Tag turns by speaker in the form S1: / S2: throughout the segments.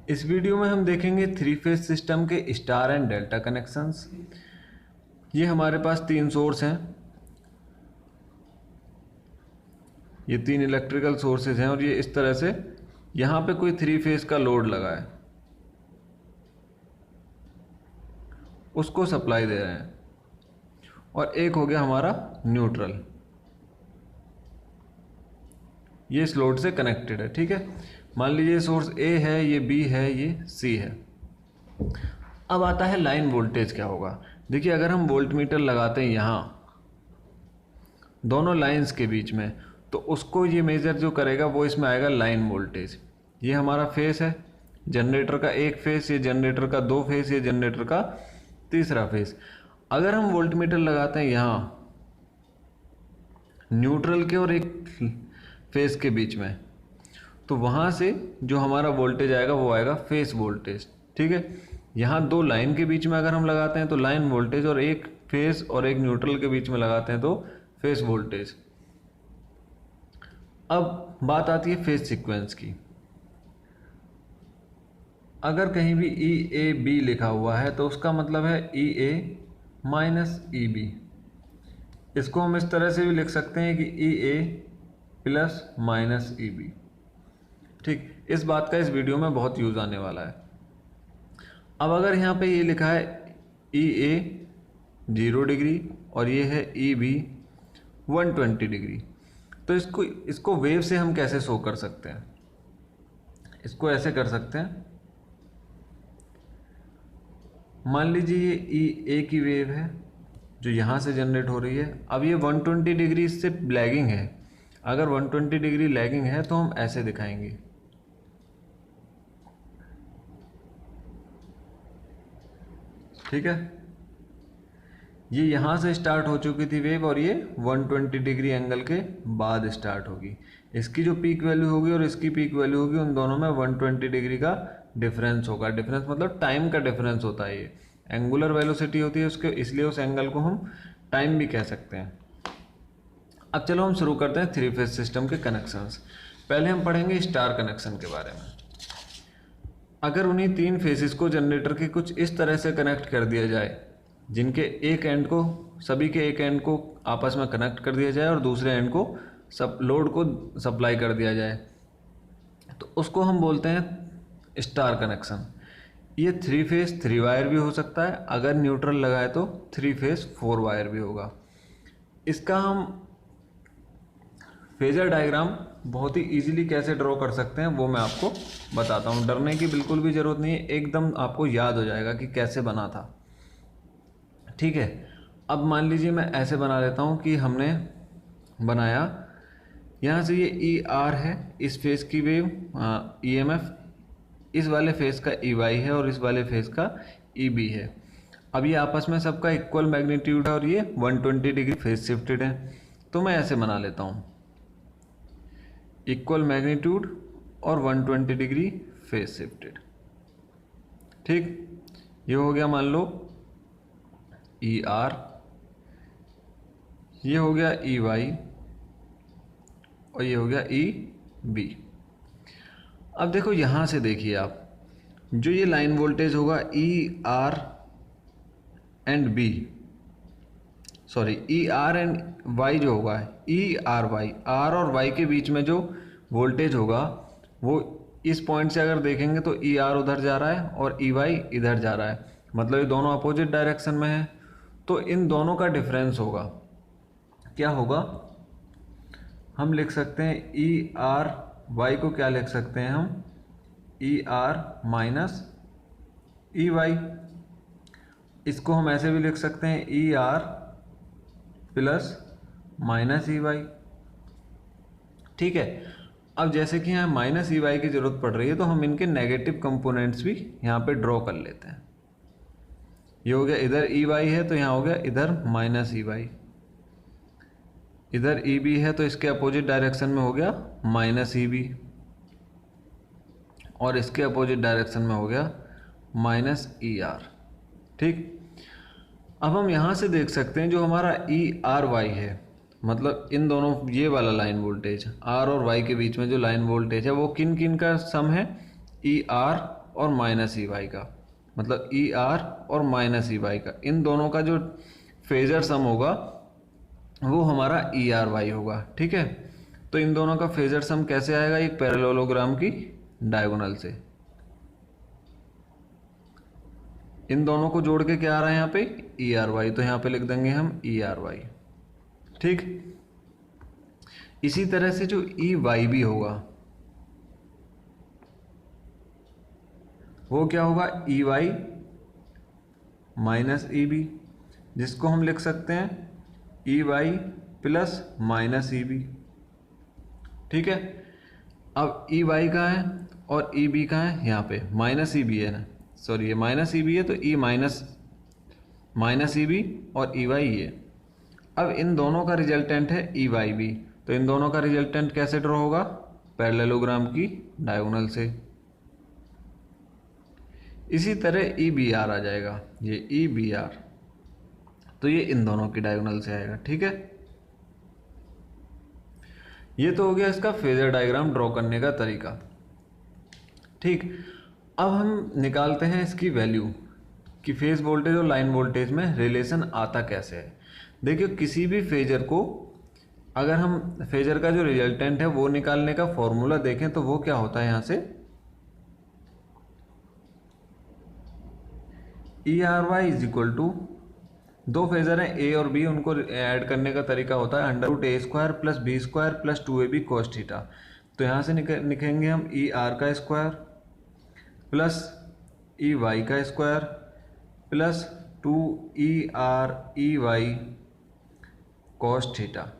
S1: इस वीडियो में हम देखेंगे थ्री फेज सिस्टम के स्टार एंड डेल्टा कनेक्शंस। ये हमारे पास तीन सोर्स हैं, ये तीन इलेक्ट्रिकल सोर्सेज हैं और ये इस तरह से यहाँ पे कोई थ्री फेज का लोड लगा है, उसको सप्लाई दे रहे हैं। और एक हो गया हमारा न्यूट्रल, ये इस लोड से कनेक्टेड है। ठीक है, मान लीजिए सोर्स ए है, ये बी है, ये सी है। अब आता है लाइन वोल्टेज क्या होगा। देखिए, अगर हम वोल्ट मीटर लगाते हैं यहाँ दोनों लाइंस के बीच में, तो उसको ये मेजर जो करेगा वो इसमें आएगा लाइन वोल्टेज। ये हमारा फेस है, जनरेटर का एक फेस, ये जनरेटर का दो फेस, ये जनरेटर का तीसरा फेस। अगर हम वोल्ट मीटर लगाते हैं यहाँ न्यूट्रल के और एक फेस के बीच में, तो वहाँ से जो हमारा वोल्टेज आएगा वो आएगा फेस वोल्टेज। ठीक है, यहाँ दो लाइन के बीच में अगर हम लगाते हैं तो लाइन वोल्टेज, और एक फेस और एक न्यूट्रल के बीच में लगाते हैं तो फेस वोल्टेज। अब बात आती है फेज सीक्वेंस की। अगर कहीं भी ई ए बी लिखा हुआ है तो उसका मतलब है ई ए माइनस ई बी। इसको हम इस तरह से भी लिख सकते हैं कि ई ए प्लस माइनस ई बी। ठीक, इस बात का इस वीडियो में बहुत यूज़ आने वाला है। अब अगर यहाँ पे ये लिखा है ई ए 0 डिग्री और ये है ई बी 120 डिग्री, तो इसको वेव से हम कैसे शो कर सकते हैं? इसको ऐसे कर सकते हैं, मान लीजिए ये ई ए की वेव है जो यहाँ से जनरेट हो रही है। अब ये 120 डिग्री इससे लैगिंग है। अगर 120 डिग्री लैगिंग है तो हम ऐसे दिखाएंगे, ठीक है। ये यहाँ से स्टार्ट हो चुकी थी वेव और ये 120 डिग्री एंगल के बाद स्टार्ट होगी। इसकी जो पीक वैल्यू होगी और इसकी पीक वैल्यू होगी, उन दोनों में 120 डिग्री का डिफरेंस होगा। डिफरेंस मतलब टाइम का डिफरेंस होता है। ये एंगुलर वेलोसिटी होती है उसके, इसलिए उस एंगल को हम टाइम भी कह सकते हैं। अब चलो हम शुरू करते हैं थ्री फेज सिस्टम के कनेक्शंस। पहले हम पढ़ेंगे स्टार कनेक्शन के बारे में। अगर उन्हीं तीन फेसेस को जनरेटर के कुछ इस तरह से कनेक्ट कर दिया जाए, जिनके एक एंड को, सभी के एक एंड को आपस में कनेक्ट कर दिया जाए और दूसरे एंड को सब लोड को सप्लाई कर दिया जाए, तो उसको हम बोलते हैं स्टार कनेक्शन। ये थ्री फेज 3 वायर भी हो सकता है, अगर न्यूट्रल लगाए तो थ्री फेज 4 वायर भी होगा। इसका हम फेजर डायग्राम बहुत ही इजीली कैसे ड्रॉ कर सकते हैं वो मैं आपको बताता हूँ। डरने की बिल्कुल भी ज़रूरत नहीं है, एकदम आपको याद हो जाएगा कि कैसे बना था। ठीक है, अब मान लीजिए मैं ऐसे बना लेता हूँ कि हमने बनाया, यहाँ से ये ई आर है, इस फेस की वेव ई एम एफ, इस वाले फेस का ई वाई है और इस वाले फेस का ई बी है। अब ये आपस में सबका इक्वल मैग्नीट्यूड है और ये 120 डिग्री फेस शिफ्टेड है। तो मैं ऐसे बना लेता हूँ, इक्वल मैग्नीट्यूड और 120 डिग्री फेस शिफ्टेड। ठीक, ये हो गया मान लो ई आर, ये हो गया ई वाई और ये हो गया ई बी। अब देखो यहाँ से देखिए आप, जो ये लाइन वोल्टेज होगा E R and B, sorry E R and Y जो होगा ई आर वाई, आर और वाई के बीच में जो वोल्टेज होगा वो इस पॉइंट से अगर देखेंगे तो ई आर उधर जा रहा है और ई वाई इधर जा रहा है, मतलब ये दोनों अपोजिट डायरेक्शन में है। तो इन दोनों का डिफरेंस होगा, क्या होगा? हम लिख सकते हैं ई आर वाई को क्या लिख सकते हैं हम, E R minus E Y. इसको हम ऐसे भी लिख सकते हैं E R plus minus E Y. ठीक है, अब जैसे कि यहाँ माइनस ई वाई की ज़रूरत पड़ रही है तो हम इनके नेगेटिव कंपोनेंट्स भी यहाँ पे ड्रॉ कर लेते हैं। ये हो गया, इधर ई वाई है तो यहाँ हो गया इधर माइनस ई वाई, इधर ई बी है तो इसके अपोजिट डायरेक्शन में हो गया माइनस ई बी, और इसके अपोजिट डायरेक्शन में हो गया माइनस ई आर। ठीक, अब हम यहाँ से देख सकते हैं जो हमारा ई आर वाई है, मतलब इन दोनों, ये वाला लाइन वोल्टेज आर और वाई के बीच में जो लाइन वोल्टेज है वो किन किन का सम है, ई आर और माइनस ई वाई का, मतलब ई आर और माइनस ई वाई का, इन दोनों का जो फेजर सम होगा वो हमारा ई आर वाई होगा। ठीक है, तो इन दोनों का फेजर सम कैसे आएगा, एक पैरेललोग्राम की डायगोनल से। इन दोनों को जोड़ के क्या आ रहा है यहाँ पे, ई आर वाई, तो यहाँ पे लिख देंगे हम ई आर वाई। ठीक, इसी तरह से जो ई वाई भी होगा वो क्या होगा, E Y minus E B, जिसको हम लिख सकते हैं E Y plus minus E B. ठीक है, अब ई वाई कहाँ है और ई बी कहाँ है, यहाँ पे माइनस ई बी है ना, सॉरी ये माइनस ई बी है, तो ई माइनस ई बी और ई वाई ये। अब इन दोनों का रिजल्टेंट है ई वाई बी, तो इन दोनों का रिजल्टेंट कैसे ड्रॉ होगा, पैरेललोग्राम की डायगोनल से। इसी तरह ई बी आर आ जाएगा, ये ई बी आर, तो ये इन दोनों की डायगोनल से आएगा। ठीक है, ये तो हो गया इसका फेजर डायग्राम ड्रॉ करने का तरीका। ठीक, अब हम निकालते हैं इसकी वैल्यू कि फेज वोल्टेज और लाइन वोल्टेज में रिलेशन आता कैसे है। देखिए, किसी भी फेजर को अगर हम फेजर का जो रिजल्टेंट है वो निकालने का फॉर्मूला देखें तो वो क्या होता है, यहाँ से E R Y is equal to, दो फेजर हैं ए और बी, उनको ऐड करने का तरीका होता है under root A square plus B square plus 2ab cos theta. तो यहाँ से लिखेंगे हम ई आर का स्क्वायर प्लस ई वाई का square plus 2ER cos theta.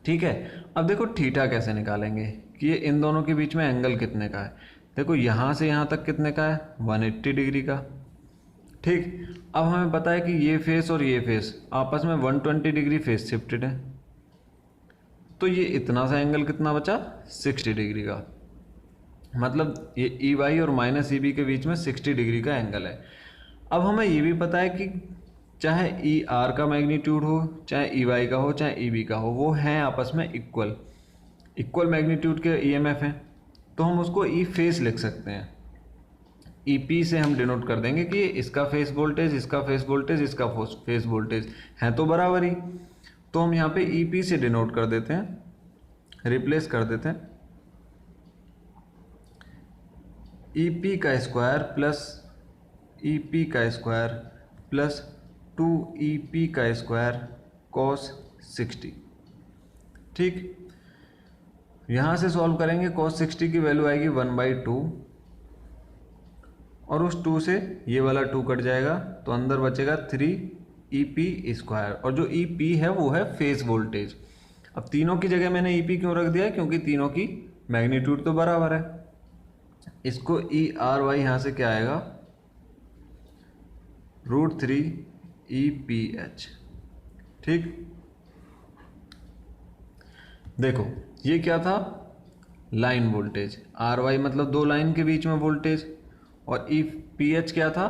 S1: ठीक है, अब देखो थीटा कैसे निकालेंगे कि ये इन दोनों के बीच में एंगल कितने का है। देखो यहाँ से यहाँ तक कितने का है, 180 डिग्री का। ठीक, अब हमें पता है कि ये फेस और ये फेस आपस में 120 डिग्री फेस शिफ्टेड है, तो ये इतना सा एंगल कितना बचा, 60 डिग्री का। मतलब ये ई वाई और माइनस ई बी के बीच में 60 डिग्री का एंगल है। अब हमें ये भी पता है कि चाहे ई आर का मैग्नीट्यूड हो, चाहे ई वाई का हो, चाहे ई बी का हो, वो हैं आपस में इक्वल मैग्नीट्यूड के ईएमएफ हैं, तो हम उसको ई फेस लिख सकते हैं। ई पी से हम डिनोट कर देंगे कि इसका फेस वोल्टेज, इसका फेस वोल्टेज, इसका फेस वोल्टेज हैं तो बराबर ही, तो हम यहाँ पे ई पी से डिनोट कर देते हैं, रिप्लेस कर देते हैं। ई पी का स्क्वायर प्लस ई पी का स्क्वायर प्लस 2EP का स्क्वायर cos 60। ठीक, यहाँ से सॉल्व करेंगे, cos 60 की वैल्यू आएगी 1/2 और उस 2 से ये वाला 2 कट जाएगा, तो अंदर बचेगा 3EP स्क्वायर, और जो EP है वो है फेज वोल्टेज। अब तीनों की जगह मैंने EP क्यों रख दिया, क्योंकि तीनों की मैग्नीट्यूड तो बराबर है। इसको ERY यहाँ से क्या आएगा, √3EPH। ठीक, देखो ये क्या था, लाइन वोल्टेज, RY मतलब दो लाइन के बीच में वोल्टेज, और EPH क्या था,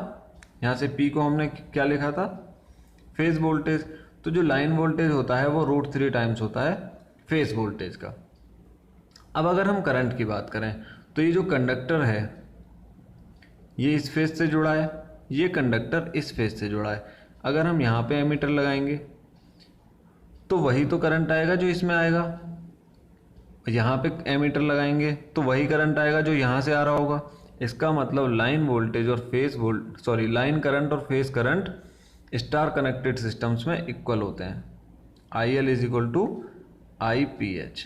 S1: यहाँ से P को हमने क्या लिखा था, फेज वोल्टेज। तो जो लाइन वोल्टेज होता है वो √3 टाइम्स होता है फेज वोल्टेज का। अब अगर हम करंट की बात करें तो ये जो कंडक्टर है ये इस फेज से जुड़ा है, ये कंडक्टर इस फेज से जुड़ा है। अगर हम यहाँ पे एमीटर लगाएंगे तो वही तो करंट आएगा जो इसमें आएगा, यहाँ पे एमीटर लगाएंगे तो वही करंट आएगा जो यहाँ से आ रहा होगा। इसका मतलब लाइन वोल्टेज और लाइन करंट और phase current star connected systems में इक्वल होते हैं। IL is equal to IPH।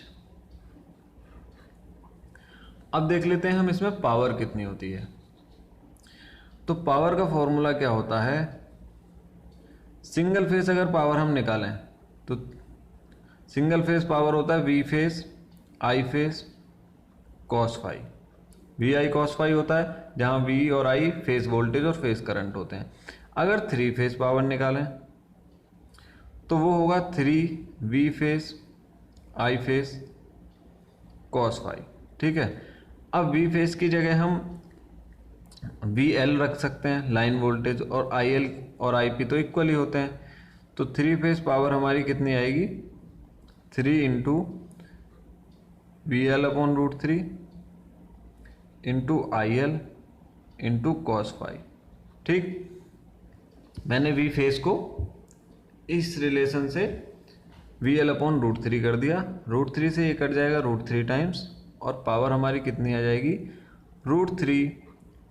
S1: अब देख लेते हैं हम इसमें पावर कितनी होती है। तो पावर का फॉर्मूला क्या होता है, सिंगल फेस अगर पावर हम निकालें तो सिंगल फेस पावर होता है V phase I phase cos phi. VI cos phi होता है जहाँ V और I फेस वोल्टेज और फेस करंट होते हैं। अगर 3 फेस पावर निकालें तो वो होगा 3V phase I phase cos phi. ठीक है, अब V फेस की जगह हम VL रख सकते हैं, लाइन वोल्टेज, और IL और IP तो इक्वल ही होते हैं। तो 3 फेस पावर हमारी कितनी आएगी, 3 into VL upon √3 into IL into cos phi. ठीक, मैंने वी फेस को इस रिलेशन से V L upon root three कर दिया। रूट थ्री से ये कट जाएगा रूट थ्री टाइम्स, और पावर हमारी कितनी आ जाएगी, root three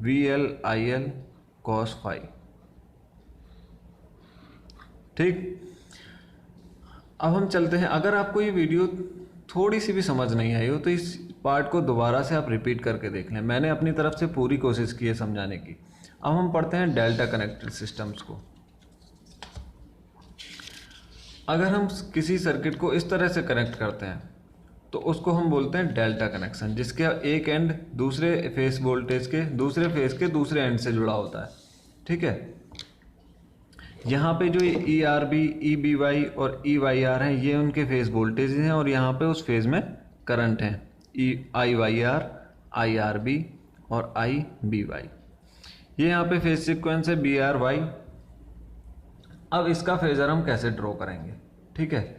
S1: V L I L cos phi. ठीक, अब हम चलते हैं। अगर आपको ये वीडियो थोड़ी सी भी समझ नहीं आई हो तो इस पार्ट को दोबारा से आप रिपीट करके देख लें। मैंने अपनी तरफ से पूरी कोशिश की है समझाने की। अब हम पढ़ते हैं डेल्टा कनेक्टेड सिस्टम्स को। अगर हम किसी सर्किट को इस तरह से कनेक्ट करते हैं तो उसको हम बोलते हैं डेल्टा कनेक्शन, जिसके एक एंड दूसरे फेस वोल्टेज के दूसरे फेस के दूसरे एंड से जुड़ा होता है। ठीक है, यहाँ पे जो E R B, E B Y और ई वाई आर हैं, ये उनके फेज वोल्टेज हैं, और यहाँ पे उस फेज में करंट हैं, ई I Y R, I R B और आई बी वाई। ये यहाँ पे फेज सीक्वेंस है बी आर वाई। अब इसका फेजर हम कैसे ड्रॉ करेंगे। ठीक है,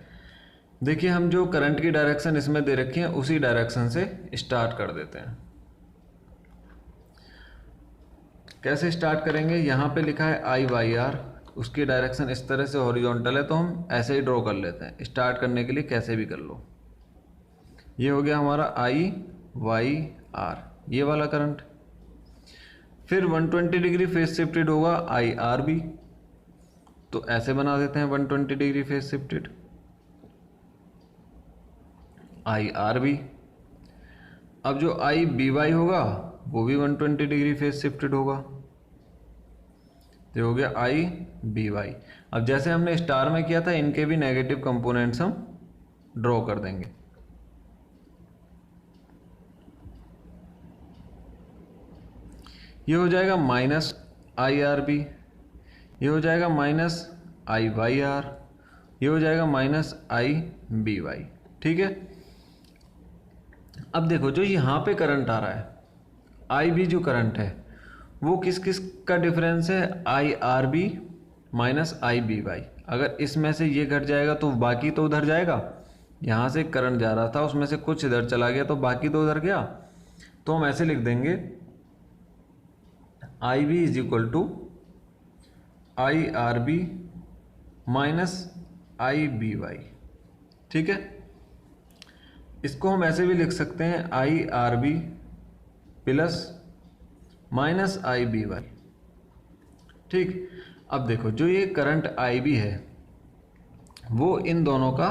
S1: देखिए हम जो करंट की डायरेक्शन इसमें दे रखी है उसी डायरेक्शन से स्टार्ट कर देते हैं। कैसे स्टार्ट करेंगे, यहाँ पे लिखा है आई वाई आर, उसकी डायरेक्शन इस तरह से हॉरिजॉन्टल है, तो हम ऐसे ही ड्रॉ कर लेते हैं। स्टार्ट करने के लिए कैसे भी कर लो। ये हो गया हमारा आई वाई आर, ये वाला करंट। फिर 120 डिग्री फेज शिफ्टेड होगा आई आर बी, तो ऐसे बना देते हैं 120 degree phase shifted I R B. अब जो आई बी वाई होगा वो भी 120 डिग्री फेज शिफ्टेड होगा, तो हो गया आई बी वाई। अब जैसे हमने स्टार में किया था, इनके भी नेगेटिव कंपोनेंट्स हम ड्रॉ कर देंगे। ये हो जाएगा माइनस आई आर बी, ये हो जाएगा माइनस आई वाई आर, ये हो जाएगा माइनस आई बी वाई। ठीक है, अब देखो जो यहाँ पे करंट आ रहा है, आई बी जो करंट है वो किस किस का डिफरेंस है, I R B minus I B Y. अगर इसमें से ये घट जाएगा तो बाकी तो उधर जाएगा। यहाँ से करंट जा रहा था, उसमें से कुछ इधर चला गया तो बाकी तो उधर गया। तो हम ऐसे लिख देंगे I B is equal to I R B minus I B Y. ठीक है, इसको हम ऐसे भी लिख सकते हैं I R B plus minus I B Y. ठीक, अब देखो जो ये करंट आई बी है वो इन दोनों का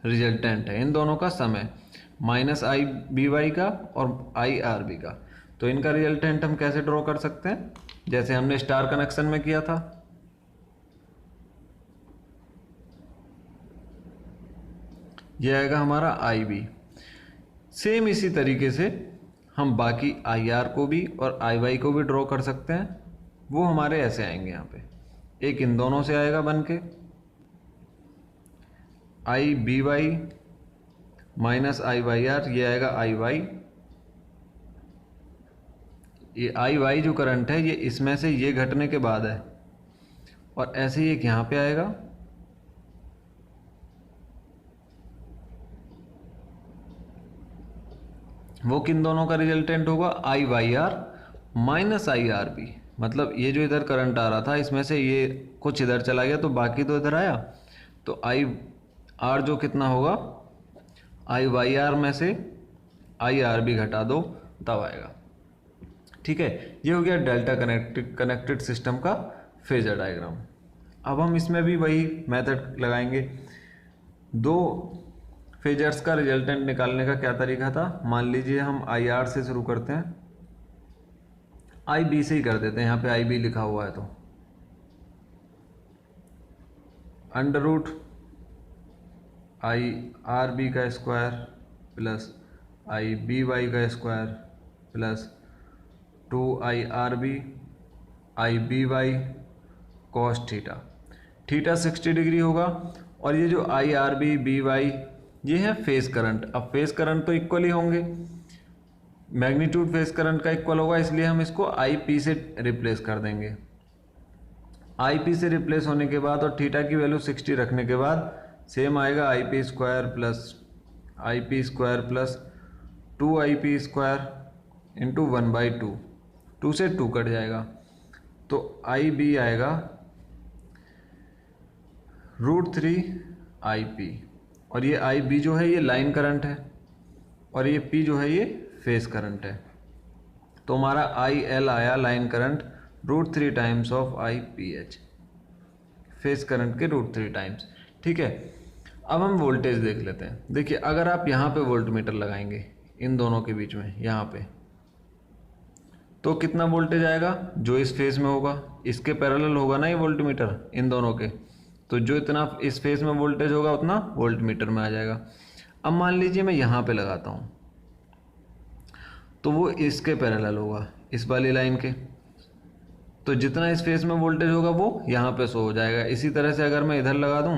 S1: रिजल्टेंट है, इन दोनों का सम है, माइनस आई बी वाई का और आई आर बी का। तो इनका रिजल्टेंट हम कैसे ड्रॉ कर सकते हैं, जैसे हमने स्टार कनेक्शन में किया था। यह आएगा हमारा आई बी। सेम इसी तरीके से हम बाकी आई आर को भी और आई वाई को भी ड्रॉ कर सकते हैं। वो हमारे ऐसे आएंगे, यहाँ पे एक इन दोनों से आएगा बन के I B Y minus I Y R, ये आएगा आई वाई। ये आई वाई जो करंट है ये इसमें से ये घटने के बाद है, और ऐसे ही एक यहाँ पे आएगा। वो किन दोनों का रिजल्टेंट होगा, I Y R minus I R B. मतलब ये जो इधर करंट आ रहा था इसमें से ये कुछ इधर चला गया तो बाकी तो इधर आया, तो आई आर जो कितना होगा, आई वाई आर में से आई आर बी घटा दो तब आएगा। ठीक है, ये हो गया डेल्टा कनेक्टेड सिस्टम का फेजर डायग्राम। अब हम इसमें भी वही मेथड लगाएंगे। दो फेजर्स का रिजल्टेंट निकालने का क्या तरीका था, मान लीजिए हम आई आर से शुरू करते हैं, आई बी से ही कर देते हैं, यहाँ पे आई बी लिखा हुआ है तो under root I R B का square plus I B Y का square plus 2 I B Y cos theta. Theta 60 degree होगा, और ये जो I R B B Y ये है फेज करंट। अब फेज करंट तो इक्वल ही होंगे, मैग्नीट्यूड फेज करंट का इक्वल होगा, इसलिए हम इसको आई पी से रिप्लेस कर देंगे। आई पी से रिप्लेस होने के बाद और थीटा की वैल्यू 60 रखने के बाद सेम आएगा I P square plus 2 I P square into 1/2। 2 से 2 कट जाएगा, तो आई बी आएगा √3 IP, और ये आई बी जो है ये लाइन करंट है, और ये पी जो है ये फेज करंट है। तो हमारा आई एल आया line current √3 times of IPH, phase current के √3 टाइम्स। ठीक है, अब हम वोल्टेज देख लेते हैं। देखिए अगर आप यहाँ पे वोल्ट मीटर लगाएंगे इन दोनों के बीच में यहाँ पे, तो कितना वोल्टेज आएगा? जो इस फेज में होगा, इसके पैरेलल होगा ना ये वोल्ट मीटर इन दोनों के, तो जो इतना इस फेज में वोल्टेज होगा उतना वोल्ट मीटर में आ जाएगा। अब मान लीजिए मैं यहाँ पे लगाता हूँ, तो वो इसके पैरेलल होगा इस वाली लाइन के, तो जितना इस फेज में वोल्टेज होगा वो यहाँ पे शो हो जाएगा। इसी तरह से अगर मैं इधर लगा दूँ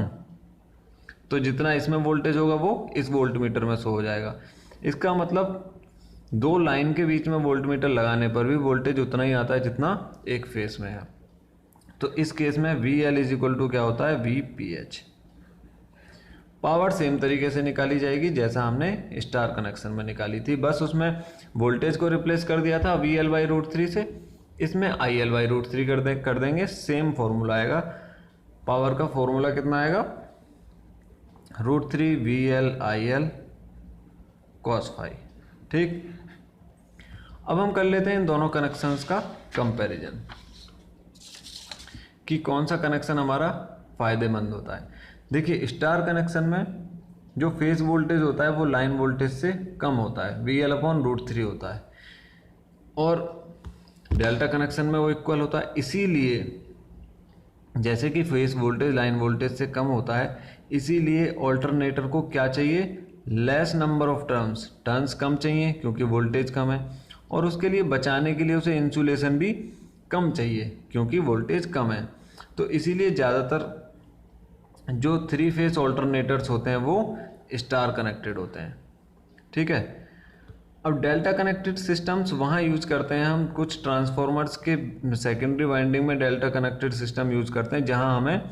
S1: तो जितना इसमें वोल्टेज होगा वो इस वोल्ट मीटर में शो हो जाएगा। इसका मतलब दो लाइन के बीच में वोल्ट मीटर लगाने पर भी वोल्टेज उतना ही आता है जितना एक फेस में है। तो इस केस में VL इज इक्वल टू क्या होता है? VPH। पावर सेम तरीके से निकाली जाएगी जैसा हमने स्टार कनेक्शन में निकाली थी, बस उसमें वोल्टेज को रिप्लेस कर दिया था VL/√3 से, इसमें IL/√3 कर देंगे। सेम फॉर्मूला आएगा, पावर का फॉर्मूला कितना आएगा? √3 VL/IL cos phi। ठीक, अब हम कर लेते हैं इन दोनों कनेक्शंस का कंपैरिजन कि कौन सा कनेक्शन हमारा फ़ायदेमंद होता है। देखिए स्टार कनेक्शन में जो फेज वोल्टेज होता है वो लाइन वोल्टेज से कम होता है, VL/√3 होता है, और डेल्टा कनेक्शन में वो इक्वल होता है। इसीलिए जैसे कि फेज वोल्टेज लाइन वोल्टेज से कम होता है, इसीलिए ऑल्टरनेटर को क्या चाहिए? लेस नंबर ऑफ टर्न्स कम चाहिए क्योंकि वोल्टेज कम है, और उसके लिए बचाने के लिए उसे इंसुलेशन भी कम चाहिए क्योंकि वोल्टेज कम है। तो इसीलिए ज़्यादातर जो 3 फेज ऑल्टरनेटर्स होते हैं वो स्टार कनेक्टेड होते हैं। ठीक है, अब डेल्टा कनेक्टेड सिस्टम्स वहाँ यूज़ करते हैं हम, कुछ ट्रांसफॉर्मर्स के सेकेंडरी वाइंडिंग में डेल्टा कनेक्टेड सिस्टम यूज़ करते हैं जहाँ हमें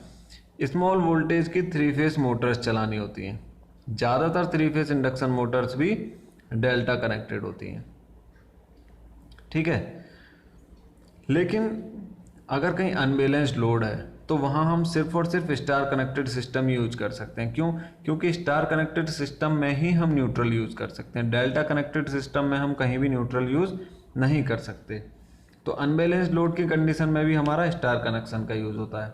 S1: स्मॉल वोल्टेज की 3 फेज मोटर्स चलानी होती हैं। ज़्यादातर 3 फेज इंडक्शन मोटर्स भी डेल्टा कनेक्टेड होती हैं। ठीक है, लेकिन अगर कहीं अनबैलेंस्ड लोड है तो वहाँ हम सिर्फ और सिर्फ स्टार कनेक्टेड सिस्टम यूज कर सकते हैं। क्यों? क्योंकि स्टार कनेक्टेड सिस्टम में ही हम न्यूट्रल यूज कर सकते हैं, डेल्टा कनेक्टेड सिस्टम में हम कहीं भी न्यूट्रल यूज नहीं कर सकते। तो अनबैलेंस्ड लोड की कंडीशन में भी हमारा स्टार कनेक्शन का यूज़ होता है।